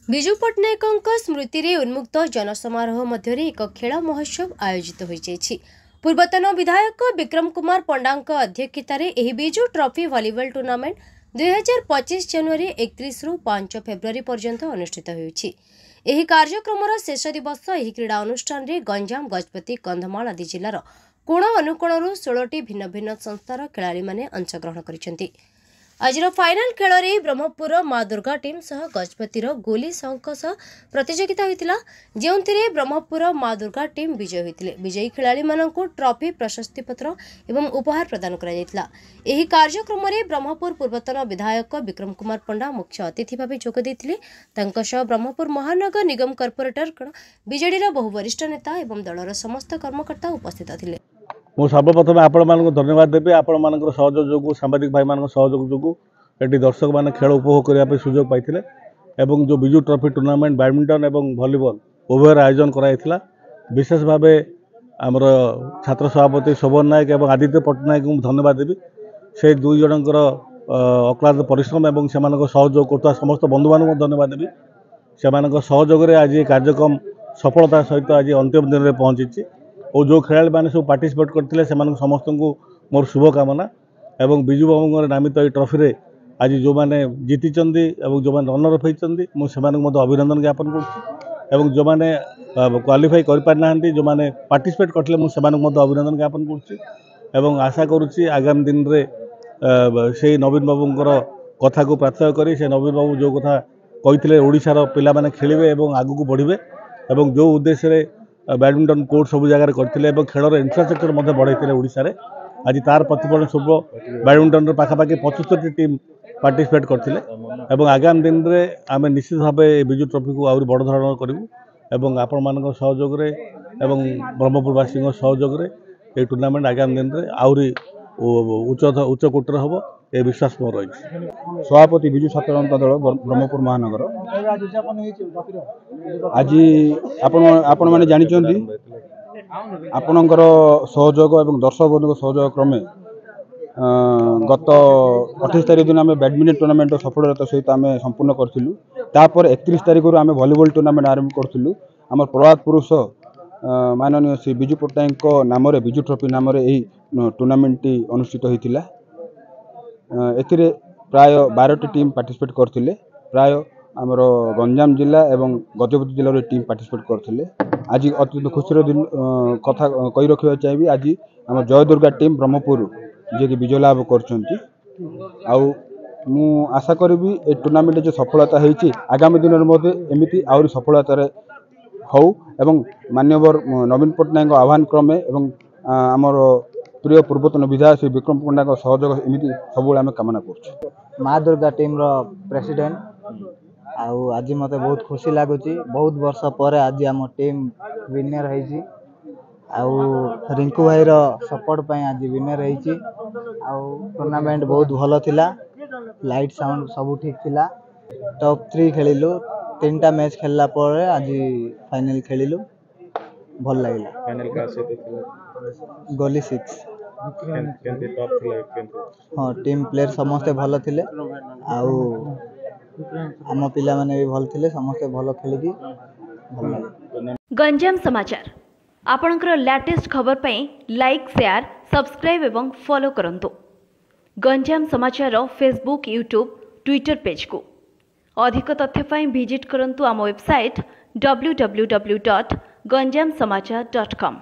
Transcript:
विजु पट्टनायक स्मृति रे उन्मुक्त जनसमारोह मध्य एक खेल महोत्सव आयोजित होइछि। पूर्वतन विधायक विक्रम कुमार पंडा अध्यक्षतार विजु ट्रॉफी वॉलीबॉल टूर्नामेंट 2025 जनवरी 31 रु 5 फेब्रुआरी पर्यंत अनुष्ठित होइछि। एही कार्यक्रमर शेष दिवस एही क्रीड़ा अनुष्ठान रे गंजाम गजपति कंधमाल आदि जिलार कोण अनुकोणरू 16टी भिन्न भिन्न संस्थार खेलाड़ी माने अंशग्रहण करिसेंति। आज फाइनाल खेल में ब्रह्मपुर माँ दुर्गा टीम सह गजपतिर गोली संघ सह प्रतियोगिता होता जो ब्रह्मपुर माँ दुर्गा टीम विजय होते। विजयी खिलाड़ी मानक ट्रॉफी प्रशस्ति पत्र एवं उपहार प्रदान करा। कार्यक्रम में ब्रह्मपुर पूर्वतन विधायक विक्रम कुमार पंडा मुख्य अतिथि भाव जोगदे। ब्रह्मपुर महानगर निगम कॉर्पोरेटर बीजेडी बहु वरिष्ठ नेता एवं दलर समस्त कर्मकर्ता उपस्थित थे। मु सर्वप्रथम आपण मानक धन्यवाद देवी। आपण मानकर सहयोग जो सांबादिक भाई मान सहयोग जो ये दर्शक मैंने खेल उपभोग करने सुजोग पाई एवं जो विजु ट्रॉफी टूर्नामेंट बैडमिंटन एवं वॉलीबॉल उभयर आयोजन कराइला। विशेष भाव आमर छात्र सभापति शोभन नायक और आदित्य पट्टनायक को धन्यवाद देवी। से दुई जनकर अक्लांत परिश्रम और से सहयोग करता समस्त बंधु मान धन्यवाद देवी। से सहयोग आज कार्यक्रम सफलता सहित आज अंतिम दिन में पहुंची और जो खेलाड़ी मैंने सब पार्टिसिपेट करते समस्त को मोर शुभकामना एवं विजु बाबू नामित ये ट्रॉफी रे आज जो मैंने जीति जो मैंने रनर अफ होती मुझे अभिनंदन ज्ञापन कर जो मैंने क्वालिफाई करना जो मैंने पार्टिसिपेट करते मुझे अभिनंदन ज्ञापन कर आशा करुच्ची आगामी दिन में से नवीन बाबूर कथा को प्रार्थना करी से नवीन बाबू जो कथा कहते ओडिशार पिला माने खेलिबे एवं आगु बढ़िबे एवं जो उद्देश्य बैडमिंटन कोर्ट सब जगह करते खेलर इंफ्रास्ट्रक्चर बढ़ाई ओडिशा रे आज तार प्रतिफलन स्वरूप बैडमिंटन पाखापाखि 75 टीम पार्टिसिपेट करते आगामी दिन में आम निश्चित भाव विजु ट्रॉफी को आहरी बड़ धरण करूँ आपण मान सहयोग ब्रह्मपुरवासी सहयोग ये टूर्नामेंट आगामी दिन में आहरी उच्च कोटर हम ये विश्वास मोर रही। सभापति विजु छात्र जनता दल ब्रह्मपुर महानगर आज आपण मैंने जानी आपणकर सहयोग और दर्शक बंधु सहयोग क्रमे गत 28 तारीख दिन आम बैडमिंटन टूर्नामेंट सफलता सहित आम संपूर्ण करूँ। 31 तारीख आम वॉलीबॉल टूर्नामेंट आरंभ करूँ। आम प्रभात पुरुष माननीय श्री विजु पट्टनायक नाम विजु ट्रॉफी नाम टूर्नामेंट टी अनुष्ठित होता। एथिरे प्राय 12टी टीम पार्टिसिपेट करथिले। प्राय आमर गंजाम जिला एवं गजपति जिले टीम पार्टिसिपेट करथिले। आज अत्यंत खुशी दिन कथा कही रखा चाहिए। आज आम जय दुर्गा टीम ब्रह्मपुर जी विजय लाभ कर आशा करी ए टूर्नामेंट जो सफलता होती आगामी दिन में एमती आहरी सफलतार हो एवं मान्यवर नवीन पट्टनायक आह्वान क्रमे एवं आमर प्रिय पूर्वतन विधायक श्री विक्रम पंडा सहयोग एमती सब आम कामना कर माँ दुर्गा टीम रो प्रेसिडेंट आज मत बहुत खुशी लगुच। बहुत वर्ष पर आज आम टीम विनर है रिंकू भाई रो सपोर्ट पे आज विनर है। टूर्नामेंट बहुत भल थिला। लाइट साउंड सब ठीक थिला। टॉप 3 खेलिलु। 3टा मैच खेलला पर आज फाइनल खेलिलु। भल लागला। फाइनल का से थिला गोली 6 केंती टॉप थिला हाँ टीम प्लेयर समस्ते भल थिले आम पिला माने भी भल थिले समस्ते भल खेलिकी भल लागला। गंजाम समाचार आपणकर लेटेस्ट खबर पई लाइक शेयर सब्सक्राइब एवं फॉलो करंतु। गंजाम समाचार फेसबुक यूट्यूब ट्विटर पेज को अधिक तथ्य पई विजिट करंतु आम वेबसाइट www.ganjamsamachar.com।